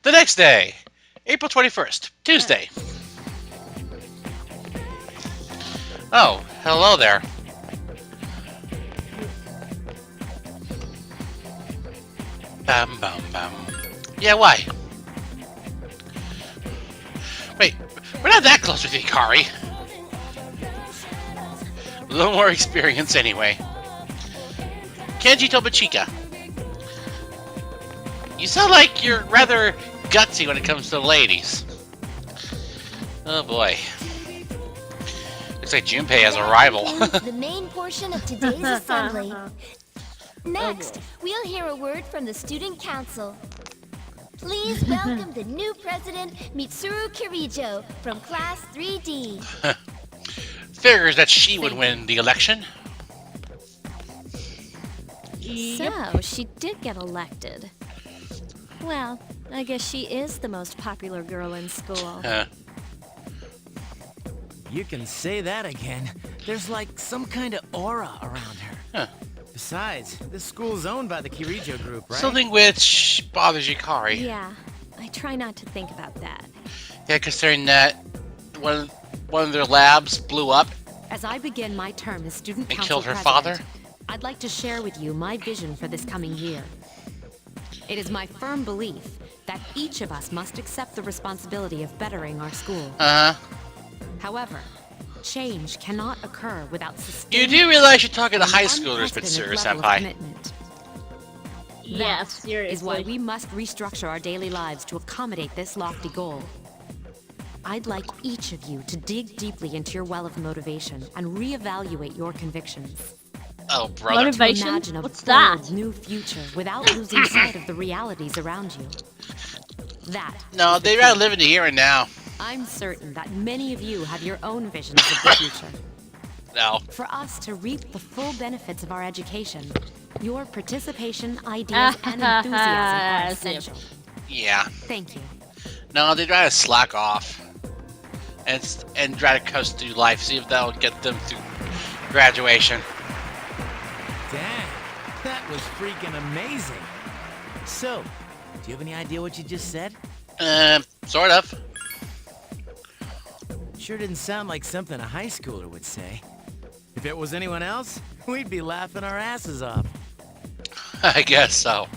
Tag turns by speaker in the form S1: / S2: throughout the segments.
S1: The next day, April 21st, Tuesday. Oh, hello there. Bam, bam, bam. Yeah, why? Wait, we're not that close with you, Kari. A little more experience anyway. Kenji Tobachika. You sound like you're rather gutsy when it comes to the ladies. Oh boy. Looks like Junpei has a rival.
S2: The main portion of today's assembly. Next, we'll hear a word from the student council. Please welcome the new president, Mitsuru Kirijo, from class 3D.
S1: Figures that she would win the election.
S3: So, she did get elected. Well, I guess she is the most popular girl in school.
S4: You can say that again. There's like some kind of aura around her.
S1: Huh.
S4: Besides, this school's owned by the Kirijo group, right?
S1: Something which bothers you, Kari.
S3: Yeah, I try not to think about that.
S1: Yeah, considering that one of their labs blew up
S5: As I begin my term as student
S1: and
S5: council
S1: killed her
S5: president,
S1: father.
S5: I'd like to share with you my vision for this coming year. It is my firm belief that each of us must accept the responsibility of bettering our school. However, change cannot occur without
S1: You
S5: sustained
S1: do realize you're talking to high
S5: and
S1: schoolers, but
S5: unprecedented
S1: serious,
S5: level of
S1: senpai.
S5: commitment.
S6: Yeah,
S5: That
S6: seriously.
S5: is why we must restructure our daily lives to accommodate this lofty goal. I'd like each of you to dig deeply into your well of motivation and reevaluate your convictions.
S1: Oh, brother.
S6: Motivation?
S5: Imagine a
S6: What's that?
S5: bold new future without losing sight of the realities around you. That
S1: No,
S5: is the
S1: they'd rather
S5: key.
S1: live in the here and now.
S5: I'm certain that many of you have your own visions of the future.
S1: No.
S5: For us to reap the full benefits of our education, your participation, ideas, and enthusiasm are essential.
S1: Yeah.
S5: Thank you.
S1: No, they'd rather slack off and try to coast through life, see if that'll get them through graduation.
S4: Dang, that was freaking amazing. So, do you have any idea what you just said?
S1: Sort of.
S4: Sure didn't sound like something a high schooler would say. If it was anyone else, we'd be laughing our asses off.
S1: I guess so.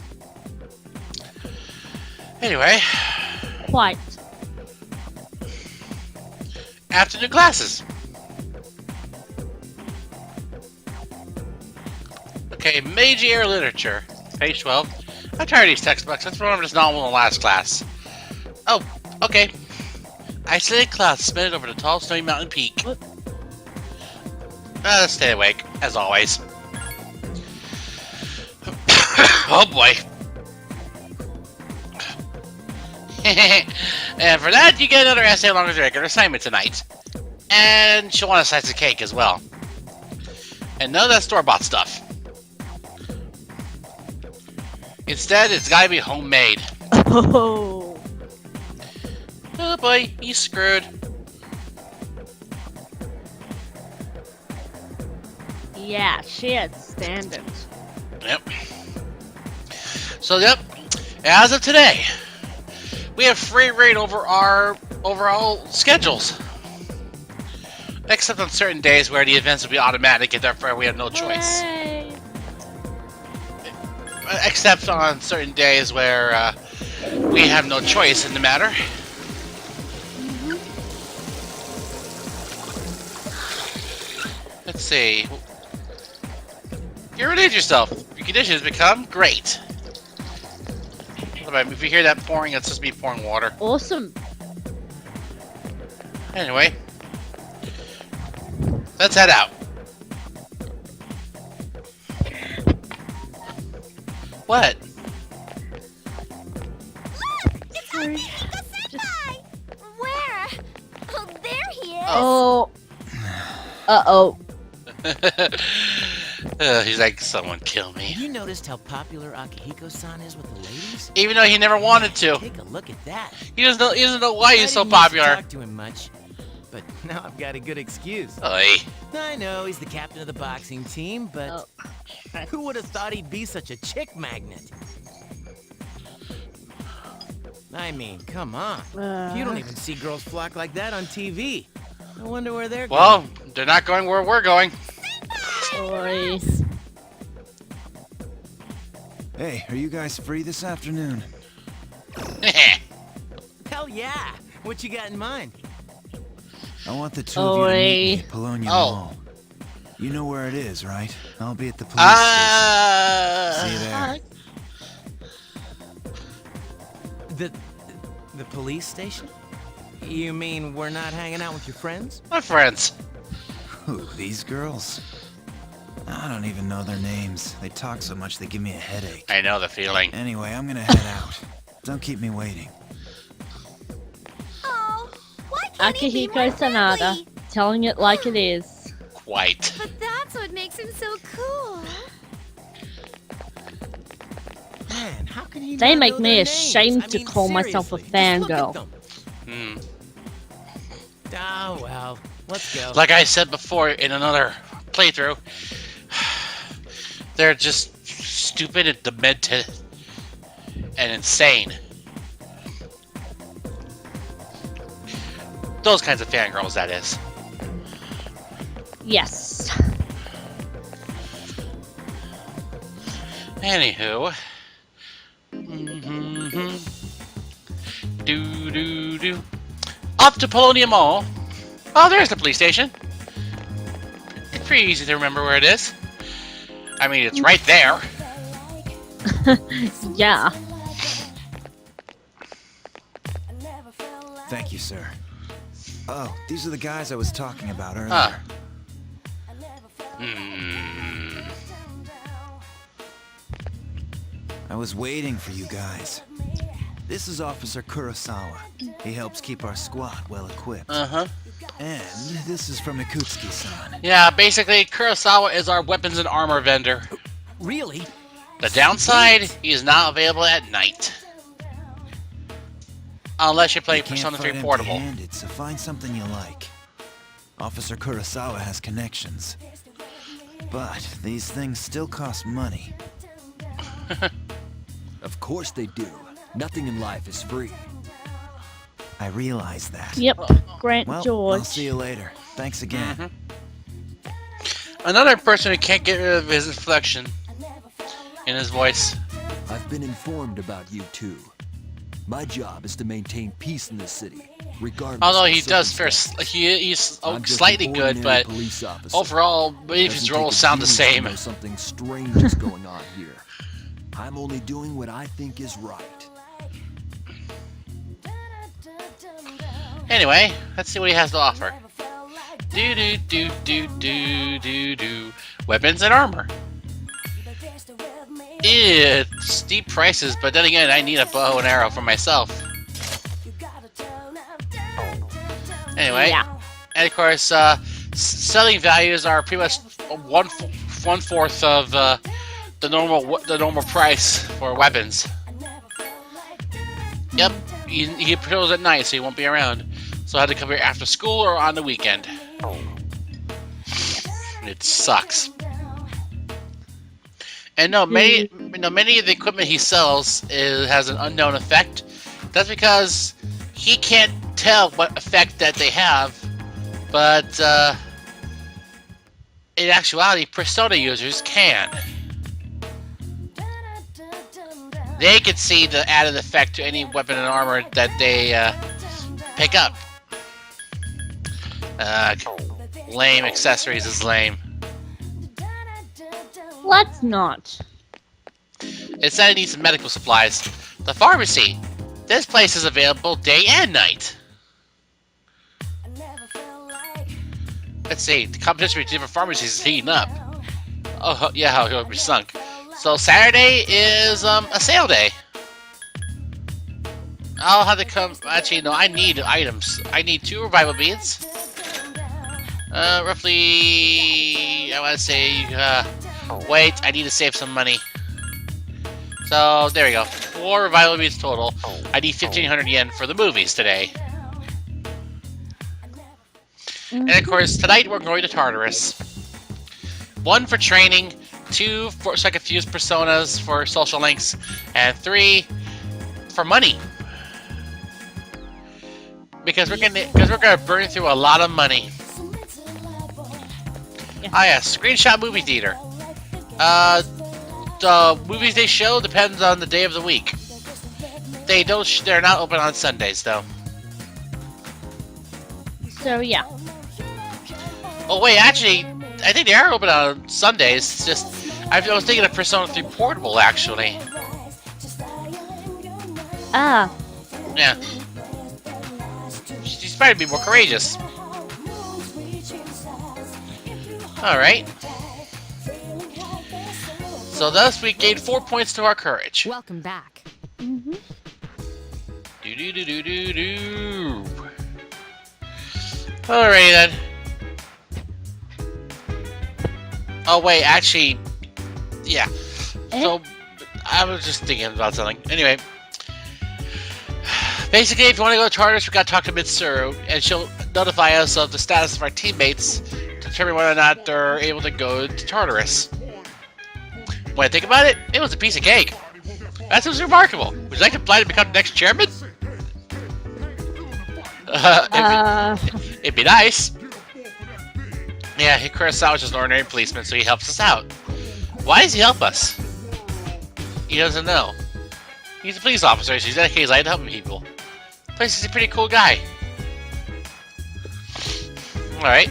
S1: Anyway,
S6: Quite.
S1: afternoon classes. Okay, Meiji Era Literature, page 12. I'm tired of these textbooks. Let's remember this novel in the last class. Oh, okay. Isolated clouds submitted over the tall snowy mountain peak.
S6: What?
S1: Let's stay awake, as always. Oh boy. And for that, you get another essay along with your regular assignment tonight. And she'll want a slice of cake as well. And none of that store-bought stuff. Instead, it's gotta be homemade.
S6: Oh.
S1: Oh boy, he's screwed.
S6: Yeah, she had standards.
S1: Yep. So, yep. As of today, we have free reign over our overall schedules. Except on certain days where the events will be automatic and therefore we have no choice.
S6: Hooray.
S1: Except on certain days where we have no choice in the matter. Let's see. You relieve yourself. Your condition has become great. What about if you hear that pouring, it's just me pouring water.
S6: Awesome.
S1: Anyway, let's head out. What?
S6: Sorry.
S2: Senpai! Where? Oh, there he is!
S6: Oh. Uh-oh.
S1: He's like, someone kill me.
S4: Have you noticed how popular Akihiko-san is with the ladies?
S1: Even though he never wanted to.
S4: Take a look at that.
S1: He doesn't know why he's so
S4: I didn't used to
S1: popular.
S4: talk to him much, but now I've got a good excuse.
S1: Oy.
S4: I know he's the captain of the boxing team, but
S6: Oh.
S4: who would have thought he'd be such a chick magnet? I mean, come on. You don't even see girls flock like that on TV. I wonder where they're going.
S1: Well, they're not going where we're going.
S6: Oi.
S7: Hey, are you guys free this afternoon?
S4: Hell yeah! What you got in mind?
S7: I want the two of you to meet me at Polonia
S1: Oh.
S7: Mall. You know where it is, right? I'll be at the police station. See you there.
S4: The police station? You mean we're not hanging out with your friends?
S1: My friends.
S7: Who, these girls? I don't even know their names. They talk so much they give me a headache.
S1: I know the feeling.
S7: Anyway, I'm gonna head out. Don't keep me waiting.
S2: Oh, why can't he be more
S6: Akihiko Sanada.
S2: friendly?
S6: Telling it like it is.
S1: Quite.
S3: But that's what makes him so cool.
S4: Man, how can he
S6: They
S4: not
S6: make
S4: know
S6: me
S4: their
S6: ashamed
S4: names?
S6: to
S4: I mean,
S6: call myself a
S4: seriously, just look at
S6: fangirl.
S4: them.
S1: Hmm.
S4: Oh, well, let's go.
S1: Like I said before in another playthrough, they're just stupid and demented and insane. Those kinds of fangirls, that is.
S6: Yes.
S1: Anywho. Do. Up to Polonia Mall. Oh, there's the police station. It's pretty easy to remember where it is. I mean, it's right there.
S6: Yeah.
S7: Thank you, sir. Oh, these are the guys I was talking about earlier.
S1: Ah. Hmm.
S7: I was waiting for you guys. This is Officer Kurosawa. He helps keep our squad well equipped.
S1: Uh-huh.
S7: And this is from Ikutsuki-san.
S1: Yeah, basically, Kurosawa is our weapons and armor vendor.
S4: Really?
S1: The downside, he is not available at night. Unless you're playing
S7: You can't
S1: Persona 3
S7: fight
S1: Portable.
S7: empty-handed, so find something you like. Officer Kurosawa has connections. But these things still cost money.
S8: Of course they do. Nothing in life is free.
S7: I realize that.
S6: Yep. Grant
S7: Well,
S6: George.
S7: I'll see you later. Thanks again.
S1: Mm-hmm. Another person who can't get rid of his inflection in his voice.
S8: I've been informed about you two. My job is to maintain peace in the city, regardless.
S1: Although
S8: of
S1: he does fare,
S8: circumstances.
S1: he's
S8: I'm just
S1: slightly
S8: an
S1: good,
S8: ordinary
S1: but
S8: police officer.
S1: overall, maybe his
S8: Doesn't
S1: roles
S8: take a
S1: sound the
S8: genius to
S1: same.
S8: know something strange is going on here. I'm only doing what I think is right.
S1: Anyway, let's see what he has to offer. Do. Weapons and armor. It's steep prices, but then again, I need a bow and arrow for myself. Anyway,
S6: Yeah.
S1: and of course, selling values are pretty much one fourth of the normal price for weapons. Yep, he patrols at night, so he won't be around. So I had to come here after school or on the weekend. It sucks. And no, many of the equipment he sells has an unknown effect. That's because he can't tell what effect that they have, but in actuality, Persona users can. They can see the added effect to any weapon and armor that they pick up. Lame accessories is lame.
S6: Let's not.
S1: It said it needs some medical supplies. The pharmacy. This place is available day and night. Let's see. The competition between different pharmacies is heating up. Oh, yeah, how it'll be sunk. So Saturday is a sale day. I'll have to come. Actually, no, I need items. I need 2 revival beads. Roughly, I want to say, wait, I need to save some money. So, there we go. 4 revival beads total. I need 1,500 yen for the movies today. And of course, tonight we're going to Tartarus. 1 for training, 2 for so I can fuse personas for social links, and 3 for money. Because we're gonna burn through a lot of money.
S6: Yeah.
S1: Ah, yeah, Screenshot Movie Theater. The movies they show depends on the day of the week. They're not open on Sundays though.
S6: So yeah.
S1: Oh wait, actually, I think they are open on Sundays. It's just I was thinking of Persona 3 Portable actually.
S6: Ah,
S1: Yeah. She's trying to be more courageous. Alright. So thus we gained 4 points to our courage.
S5: Welcome back.
S6: mm-hmm.
S1: Do do do do do do. Alrighty then. Oh wait, actually, yeah. So I was just thinking about something. Anyway, basically, if you want to go to Tartarus, we gotta talk to Mitsuru, and she'll notify us of the status of our teammates to determine whether or not they're able to go to Tartarus. When I think about it, it was a piece of cake. That was remarkable. Would you like to apply to become the next chairman? It'd be nice. Yeah, Kurosawa's just an ordinary policeman, so he helps us out. Why does he help us? He doesn't know. He's a police officer, so he's dedicated his life to helping people. Plus, he's a pretty cool guy. Alright.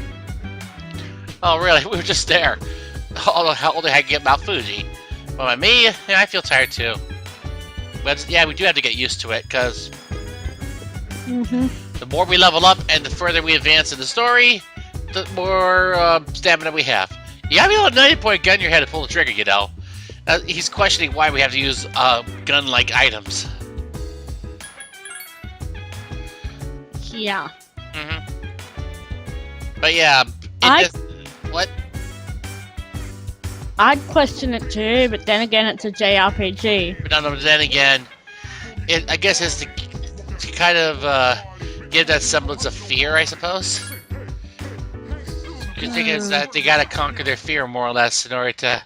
S1: Oh, really? We were just there. All they had to get Mount Fuji. But by me, yeah, I feel tired too. But yeah, we do have to get used to it, because the more we level up and the further we advance in the story, the more stamina we have. You gotta be able to 90-point gun your head to pull the trigger, you know. He's questioning why we have to use gun-like items.
S6: Yeah.
S1: But yeah, what?
S6: I'd question it too, but then again, it's a JRPG.
S1: But then again, I guess it's to kind of give that semblance of fear, I suppose. Because it's that they gotta conquer their fear more or less in order to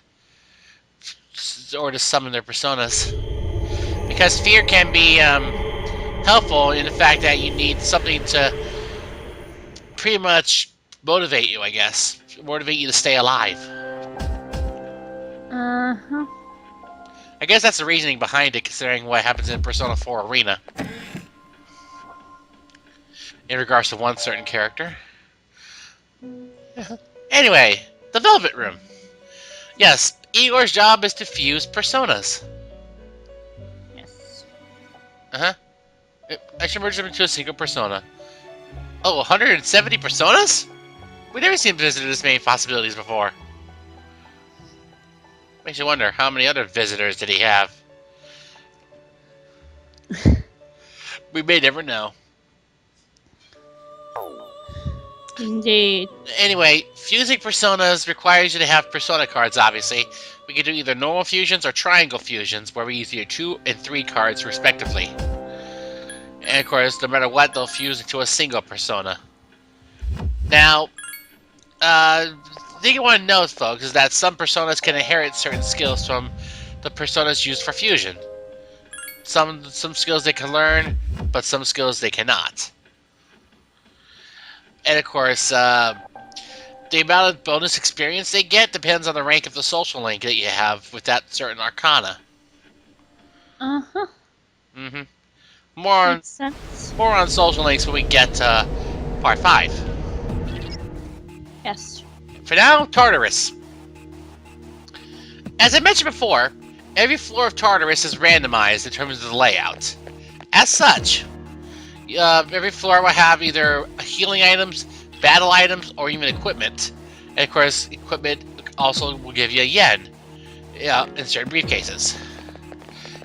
S1: summon their personas. Because fear can be helpful in the fact that you need something to pretty much motivate you, I guess. Motivate you to stay alive.
S6: Uh-huh.
S1: I guess that's the reasoning behind it, considering what happens in Persona 4 Arena. In regards to one certain character. Anyway, the Velvet Room. Yes, Igor's job is to fuse personas.
S6: Yes.
S1: I should merge them into a single persona. Oh, 170 personas? We've never seen visited this many possibilities before. Makes you wonder, how many other visitors did he have? We may never know.
S6: Indeed.
S1: Anyway, fusing personas requires you to have persona cards, obviously. We can do either normal fusions or triangle fusions, where we use either 2 and 3 cards, respectively. And of course, no matter what, they'll fuse into a single persona. Now, the thing you want to know, folks, is that some personas can inherit certain skills from the personas used for fusion. Some skills they can learn, but some skills they cannot. And of course, the amount of bonus experience they get depends on the rank of the social link that you have with that certain arcana.
S6: Uh-huh.
S1: More
S6: Makes sense.
S1: on social links when we get to part 5.
S6: Yes.
S1: For now, Tartarus. As I mentioned before, every floor of Tartarus is randomized in terms of the layout. As such, every floor will have either healing items, battle items, or even equipment. And of course, equipment also will give you a yen in certain briefcases.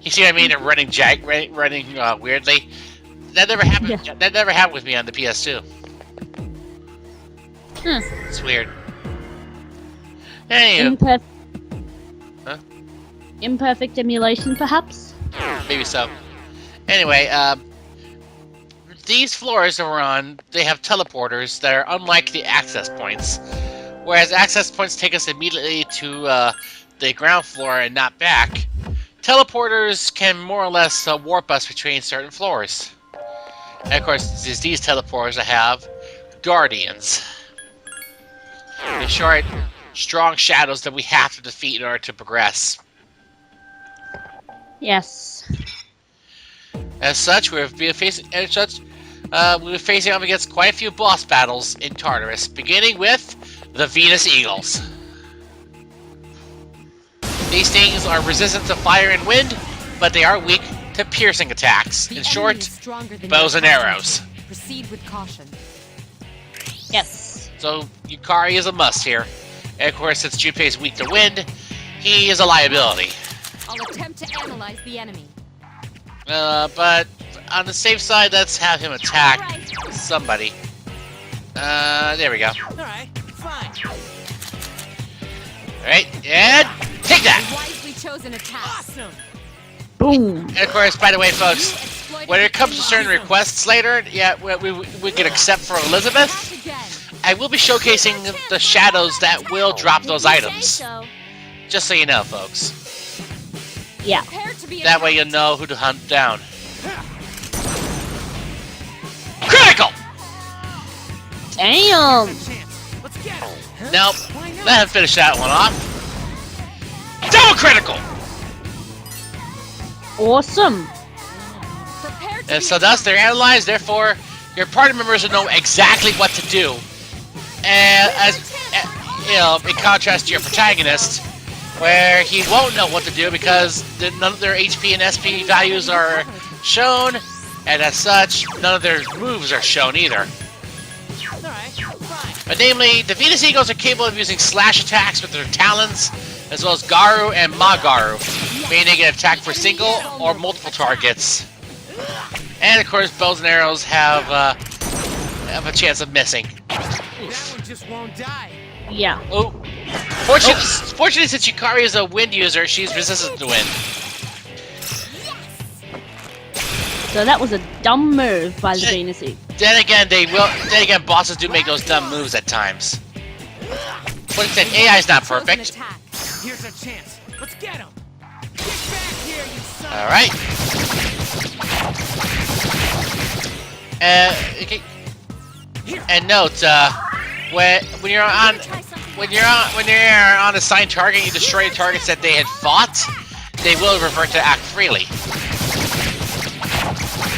S1: You see what I mean? And running weirdly. That never happened.
S6: Yeah.
S1: That never happened with me on the PS2. It's weird. Anywho,
S6: Imperfect emulation, perhaps?
S1: maybe so. Anyway, these floors that we're on, they have teleporters that are unlike the access points. Whereas access points take us immediately to the ground floor and not back, teleporters can more or less warp us between certain floors. And of course, these teleporters have guardians. In short, strong shadows that we have to defeat in order to progress.
S6: Yes.
S1: As such, we've been facing up against quite a few boss battles in Tartarus, beginning with the Venus Eagles. These things are resistant to fire and wind, but they are weak to piercing attacks. In short, bows and arrows.
S5: Proceed with caution.
S6: Yes.
S1: So Yukari is a must here. And of course, since Junpei is weak to wind, he is a liability.
S5: I'll attempt to analyze the enemy.
S1: But on the safe side, let's have him attack somebody. There we go.
S4: Alright, fine.
S1: Alright, and take that!
S5: Wisely chosen attack.
S4: Awesome!
S6: Boom.
S1: And of course, by the way, folks, when it comes to certain requests later, yeah, we can accept for Elizabeth, I will be showcasing the shadows that will drop those items. Just so you know, folks.
S6: Yeah.
S1: That way you'll know who to hunt down. Critical!
S6: Damn.
S4: Let's get it.
S1: Nope. Let him finish that one off. Double critical!
S6: Awesome.
S1: And so thus they're analyzed, therefore your party members will know exactly what to do. And you know, in contrast to your protagonist, where he won't know what to do because none of their HP and SP values are shown, and as such, none of their moves are shown either. But namely, the Venus Eagles are capable of using slash attacks with their talons, as well as Garu and Magaru, meaning they can attack for single or multiple targets. And of course, bows and arrows have a chance of missing.
S4: That one just won't die.
S6: Yeah.
S1: Oh. Fortunately, since Yukari is a wind user, she's resistant to wind.
S6: So that was a dumb move by the Venus Eagle.
S1: Then again, bosses do make those dumb moves at times. But instead, AI's not perfect.
S4: Here's our chance. Let's get him. Get back here, you son.
S1: All right. Okay. And note, when you're on assigned target, you destroy targets that they had fought, they will revert to act freely.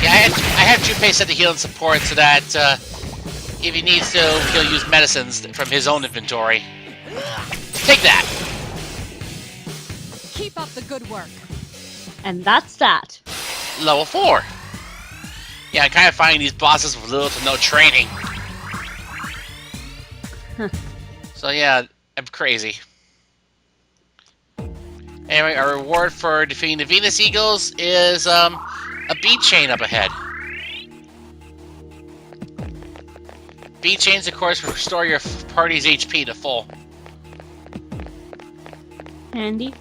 S1: Yeah, I have Junpei set to heal and support so that if he needs to, he'll use medicines from his own inventory. Take that!
S5: Keep up the good work.
S6: And that's that.
S1: Level 4. Yeah, I kind of find these bosses with little to no training. So yeah, I'm crazy. Anyway, our reward for defeating the Venus Eagles is a bead chain up ahead. Bead chains, of course, restore your party's HP to full.
S6: Handy.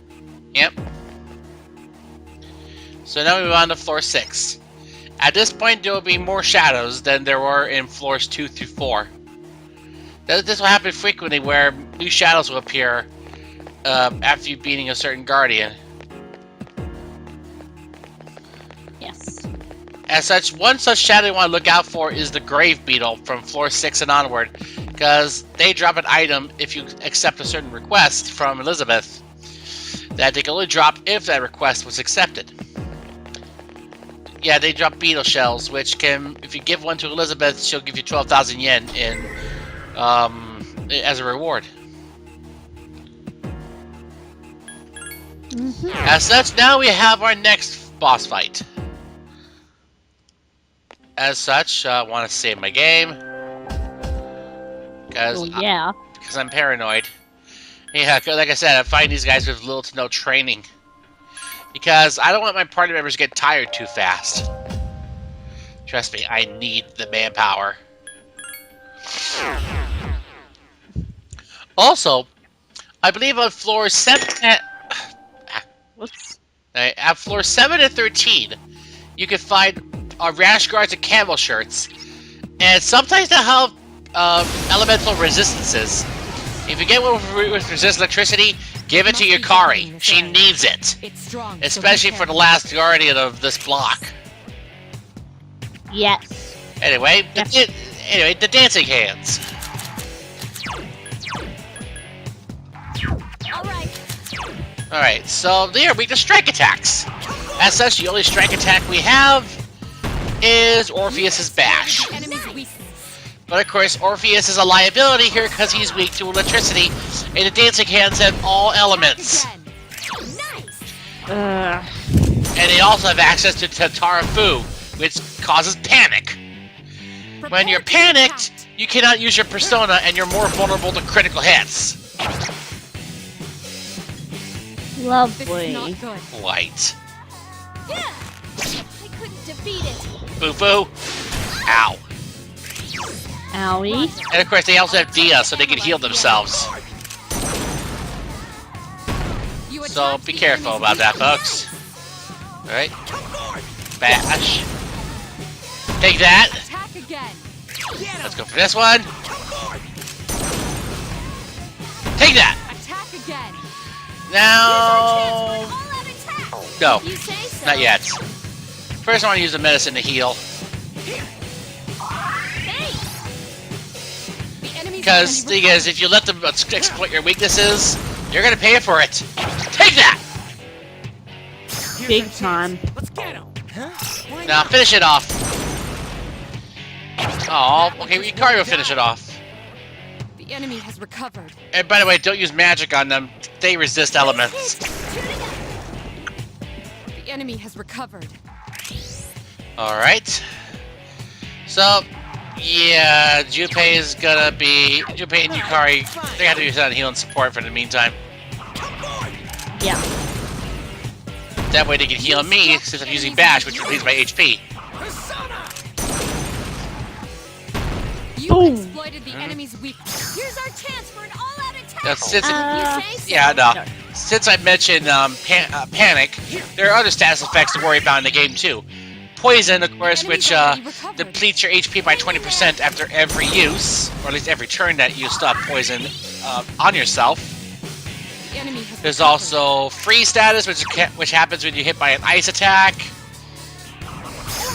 S1: Yep. So now we move on to floor 6. At this point, there will be more shadows than there were in floors 2 through 4. This will happen frequently, where new shadows will appear after you beating a certain guardian.
S6: Yes.
S1: As such, one such shadow you want to look out for is the Grave Beetle from floor 6 and onward, because they drop an item if you accept a certain request from Elizabeth that they can only drop if that request was accepted. Yeah, they drop beetle shells, which can, if you give one to Elizabeth, she'll give you 12,000 yen in as a reward. As such, now we have our next boss fight. As such, I want to save my game because I'm paranoid. Yeah, like I said, I find these guys with little to no training because I don't want my party members to get tired too fast. Trust me, I need the manpower. Also, I believe on floor 7 at floor 7 and 13, you can find rash guards and camel shirts, and sometimes they'll have elemental resistances. If you get one with resist electricity, give it to Yukari. She needs it, especially for the last guardian of this block.
S6: Yes.
S1: Anyway, the dancing hands. Alright, so they are weak to strike attacks. As such, the only strike attack we have is Orpheus's Bash. But of course, Orpheus is a liability here because he's weak to electricity, and the dancing hands have all elements. And they also have access to Tartarus, which causes panic. When you're panicked, you cannot use your persona, and you're more vulnerable to critical hits.
S6: Lovely.
S1: White.
S2: I couldn't defeat it.
S1: Boo-boo. Ow.
S6: Owie.
S1: And of course, they also have Dia, so they can heal themselves. So be careful about that, folks. Alright. Bash. Take that. Let's go for this one. Take that. Now... No. Not yet. First I want to use the medicine to heal. Because, the thing is, if you let them exploit your weaknesses, you're gonna pay for it. Take that!
S6: Big time.
S4: Let's get him. Huh?
S1: Now finish it off. Oh, okay, Yukari will finish it off.
S5: The enemy has recovered.
S1: And by the way, don't use magic on them. They resist elements.
S5: The enemy has recovered.
S1: Alright. So, yeah, Junpei is gonna be... Junpei and Yukari, they have to use that healing support for the meantime.
S6: Yeah.
S1: That way they can heal me, since I'm using Bash, which relieves my HP.
S5: You
S6: Boom.
S5: exploited the enemy's weakness. Here's our chance for an all-out attack.
S1: Now, since
S5: You say so?
S1: yeah, no. Since I mentioned Panic, there are other status effects to worry about in the game, too. Poison, of course, which depletes your HP by 20% after every use, or at least every turn that you stop poison on yourself.
S5: The enemy has
S1: There's
S5: recovered.
S1: also Freeze status, which happens when you're hit by an ice attack.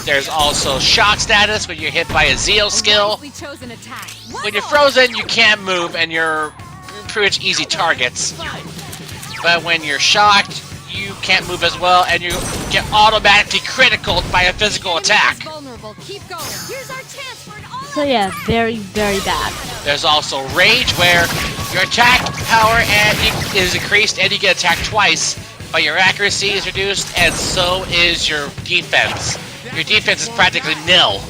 S1: There's also Shock status, when you're hit by a Zeal skill.
S5: Wisely chosen attack.
S1: When you're frozen, you can't move, and you're pretty much easy targets. But when you're shocked, you can't move as well, and you get automatically critical by a physical attack.
S5: Vulnerable. Keep going. Here's our chance for an all-out
S6: So yeah, very, very bad.
S1: There's also Rage, where your attack power is increased, and you get attacked twice, but your accuracy is reduced, and so is your defense. Your defense is practically nil.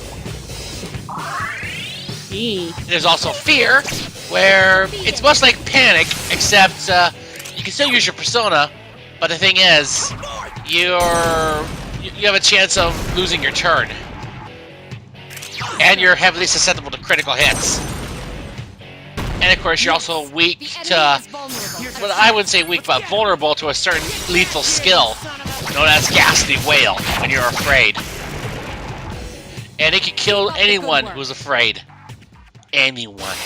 S6: Gee.
S1: There's also Fear, where it's much like Panic, except you can still use your persona, but the thing is, you have a chance of losing your turn. And you're heavily susceptible to critical hits. And of course, you're also weak to, well, I wouldn't say weak, but vulnerable to a certain lethal skill, known as Ghastly Wail, when you're afraid. And it can kill anyone who's afraid. Anyone.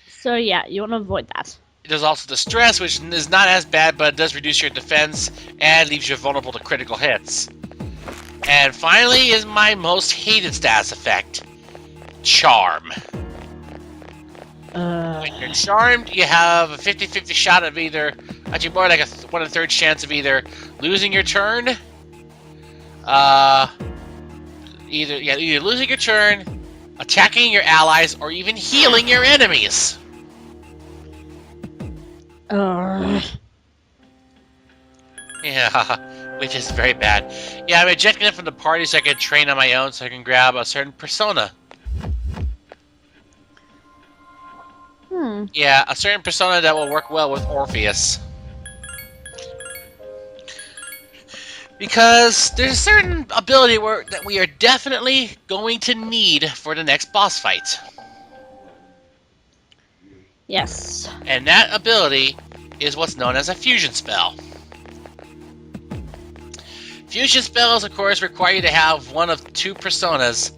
S6: So yeah, you want to avoid that.
S1: There's also Distress, which is not as bad, but it does reduce your defense and leaves you vulnerable to critical hits. And finally is my most hated status effect, Charm. When you're charmed, you have a 50-50 shot of either, actually more like a 1/3 chance of either losing your turn, either losing your turn, attacking your allies, or even healing your enemies. Yeah, which is very bad. Yeah, I'm ejecting it from the party so I can train on my own so I can grab a certain persona. Yeah, a certain persona that will work well with Orpheus. Because there's a certain ability that we are definitely going to need for the next boss fight.
S6: Yes.
S1: And that ability is what's known as a fusion spell. Fusion spells, of course, require you to have one of two personas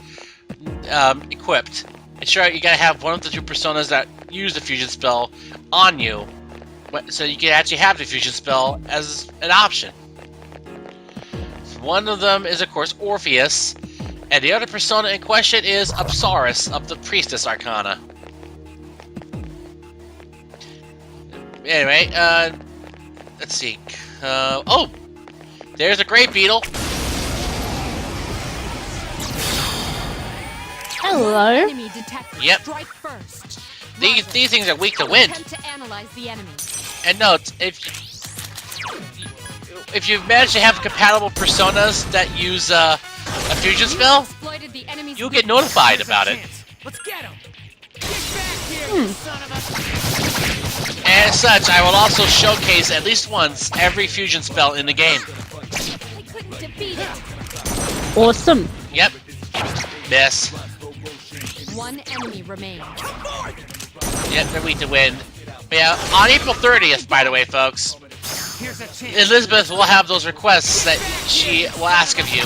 S1: equipped. And sure, you gotta have one of the two personas that use the fusion spell on you, so you can actually have the fusion spell as an option. One of them is, of course, Orpheus, and the other persona in question is Tartarus of the Priestess Arcana. Anyway, let's see. Oh! There's a Great Beetle.
S6: Hello.
S5: Enemy detected.
S1: Yep.
S5: Strike first.
S1: These things are weak to wind.
S5: Attempt to analyze the enemy.
S1: And note, if you've managed to have compatible personas that use a fusion spell,
S5: Exploited the enemy's
S1: you'll get notified
S4: Here's
S1: about
S4: our
S1: it.
S4: chance. Let's get him. Get back here, you son of a...
S1: And as such, I will also showcase at least once every fusion spell in the game.
S2: I couldn't defeat it.
S6: Awesome.
S1: Yep. Miss.
S5: One enemy remains.
S1: Yep, they're weak to wind. But yeah, on April 30th, by the way, folks,
S4: Here's a chance.
S1: Elizabeth will have those requests that she will ask of you.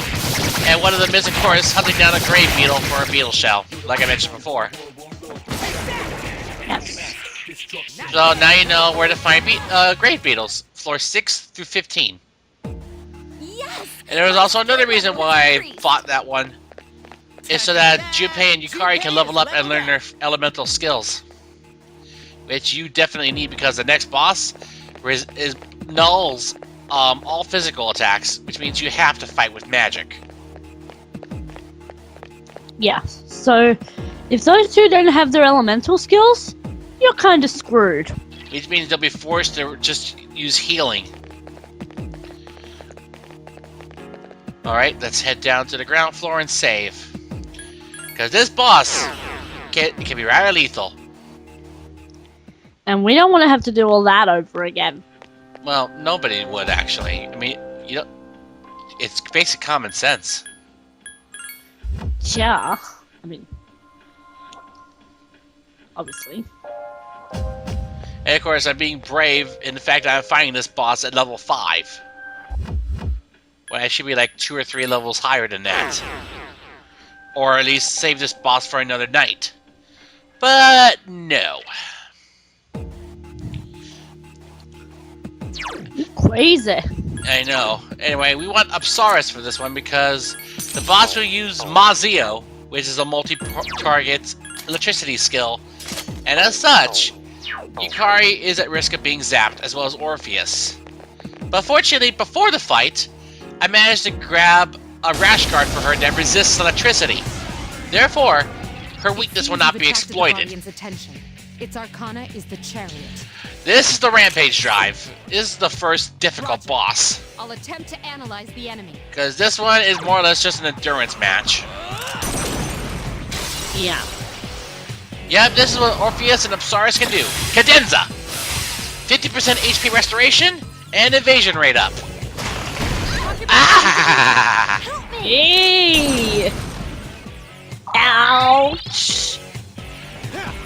S1: And one of them is, of course, hunting down a grave beetle for a beetle shell, like I mentioned before.
S6: Yes.
S1: So now you know where to find grave beetles, floor 6 through 15.
S2: Yes!
S1: And there was also another reason why I fought that one, is so that Junpei and Yukari can level up and learn their elemental skills. Which you definitely need because the next boss is nulls all physical attacks, which means you have to fight with magic.
S6: Yeah. So, if those two don't have their elemental skills, you're kind of screwed.
S1: Which means they'll be forced to just use healing. Alright, let's head down to the ground floor and save. Because this boss can be rather lethal.
S6: And we don't want to have to do all that over again.
S1: Well, nobody would actually. I mean, you know, it's basic common sense.
S6: Yeah. I mean, obviously.
S1: And of course, I'm being brave in the fact that I'm fighting this boss at level 5. When I should be like 2 or 3 levels higher than that. Or at least save this boss for another night. But no.
S6: You're crazy.
S1: I know. Anyway, we want Tartarus for this one because the boss will use Mazio, which is a multi-target electricity skill. And as such, Yukari is at risk of being zapped, as well as Orpheus. But fortunately, before the fight, I managed to grab a rash guard for her that resists electricity. Therefore, her weakness will not be exploited.
S5: Attention. Its arcana is the chariot.
S1: This is the Rampage Drive. This is the first difficult boss.
S5: I'll attempt to analyze the enemy.
S1: Because this one is more or less just an endurance match.
S6: Yeah.
S1: Yep, this is what Orpheus and Tartarus can do. Cadenza! 50% HP restoration and evasion rate up. Ah!
S2: Help me!
S6: Hey! Ouch!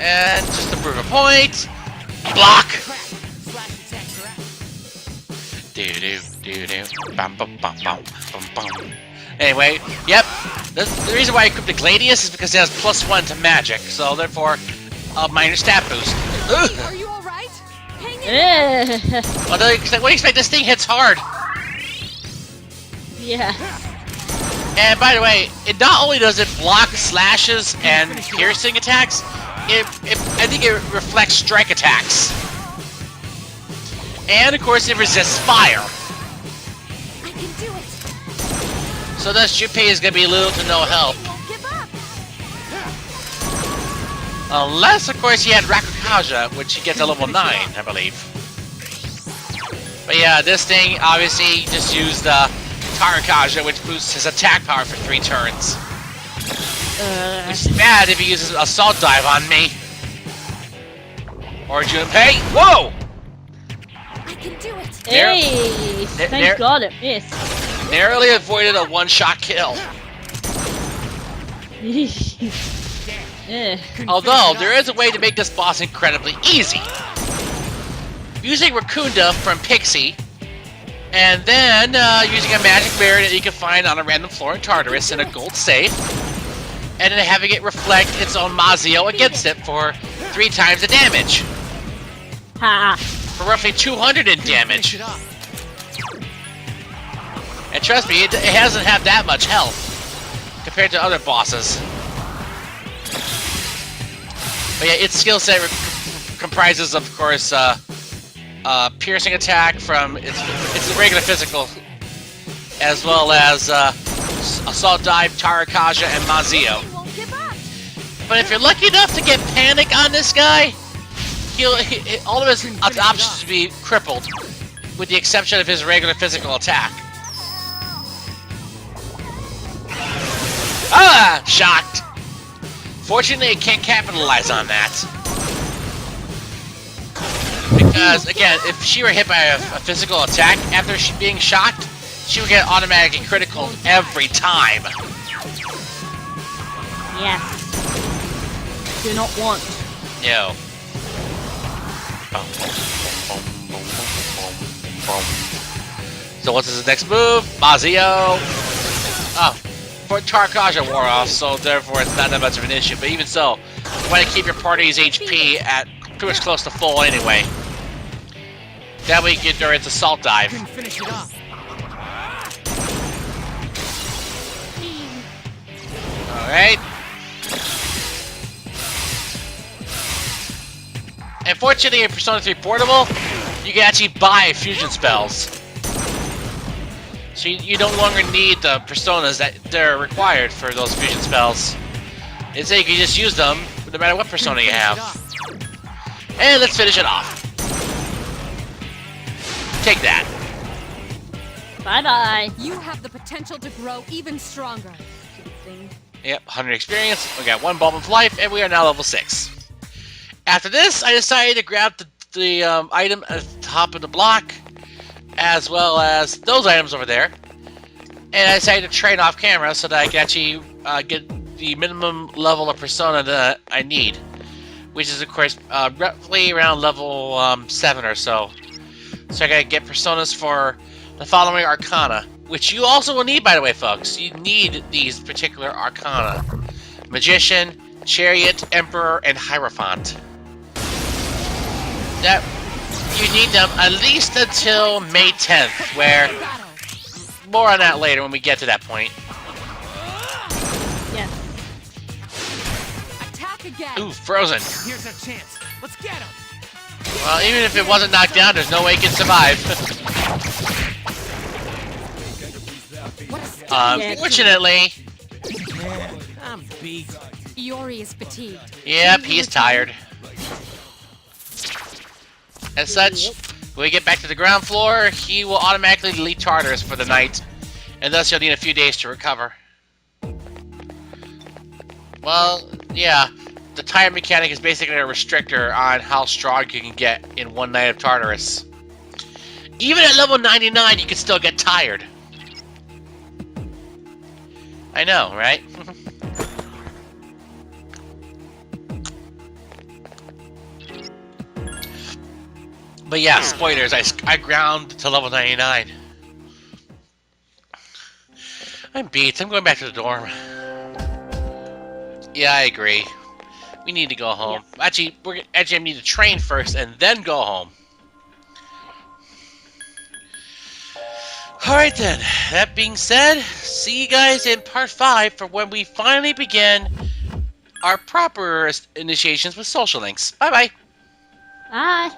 S1: And just to prove a point, block! Do-do-do-do. Bum bum bum bum bum bum. Anyway, yep. The reason why I equipped the Gladius is because it has +1 to magic, so therefore, a minor stat boost. Ugh.
S5: Are you alright? Hang in.
S1: What do you expect? This thing hits hard.
S6: Yeah.
S1: And by the way, it not only does it block slashes and piercing attacks, I think it reflects strike attacks. And of course, it resists fire.
S2: I can do it!
S1: So thus, Junpei is going to be little to no help.
S2: Won't give up!
S1: Unless, of course, he had Rakukaja, which he gets at level 9, I believe. But yeah, this thing, obviously, just used Tarakaja, which boosts his attack power for 3 turns. Which is bad if he uses Assault Dive on me. Or Junpei. Whoa!
S2: I can do it!
S6: Hey! Thank God it missed.
S1: Narrowly avoided a one-shot kill.
S6: Yeah.
S1: Although, there is a way to make this boss incredibly easy. Using Rakunda from Pixie, and then using a magic mirror that you can find on a random floor in Tartarus in a gold safe, and then having it reflect its own Mazio against it for 3 times the damage.
S6: Ha!
S1: For roughly 200 in damage. And trust me, it hasn't had that much health compared to other bosses. But yeah, its skill set comprises, of course, piercing attack from its regular physical, as well as assault dive, Tarakaja, and Mazio. But if you're lucky enough to get panic on this guy, all of his options will be crippled, with the exception of his regular physical attack. Ah! Shocked! Fortunately, it can't capitalize on that. Because, again, if she were hit by a physical attack after being shocked, she would get automatically critical every time.
S6: Yes. Do not want.
S1: No. So what's his next move? Mazio. Oh. For Tarkaja wore off, so therefore it's not that much of an issue. But even so, you want to keep your party's HP at pretty much close to full anyway. That way you get during its assault dive.
S4: Finish it off.
S1: Alright. And fortunately in Persona 3 Portable, you can actually buy fusion spells. So you no longer need the personas that they're required for those fusion spells. Instead, you can just use them no matter what persona you have. And let's finish it off. Take that.
S6: Bye-bye.
S5: You have the potential to grow even stronger.
S1: Yep, 100 experience. We got 1 bulb of life, and we are now level 6. After this, I decided to grab the item at the top of the block, as well as those items over there. And I decided to train off camera so that I can actually get the minimum level of persona that I need. Which is, of course, roughly around level 7 or so. So I gotta get personas for the following arcana. Which you also will need, by the way, folks. You need these particular arcana. Magician, Chariot, Emperor, and Hierophant. That you need them at least until May 10th, where more on that later when we get to that point.
S6: Yes.
S5: Attack again.
S1: Ooh, frozen.
S4: Here's our chance. Let's get him.
S1: Well, even if it wasn't knocked down, there's no way it can survive. Unfortunately.
S4: I'm beat.
S5: Iori is fatigued.
S1: Yep, he is tired. As such, when we get back to the ground floor, he will automatically delete Tartarus for the night, and thus he'll need a few days to recover. Well, yeah, the tire mechanic is basically a restrictor on how strong you can get in one night of Tartarus. Even at level 99, you can still get tired. I know, right? But yeah, spoilers, I ground to level 99. I'm beat. I'm going back to the dorm. Yeah, I agree. We need to go home. Yeah. Actually, I need to train first and then go home. Alright then, that being said, see you guys in part 5 for when we finally begin our proper initiations with social links. Bye-bye.
S6: Bye.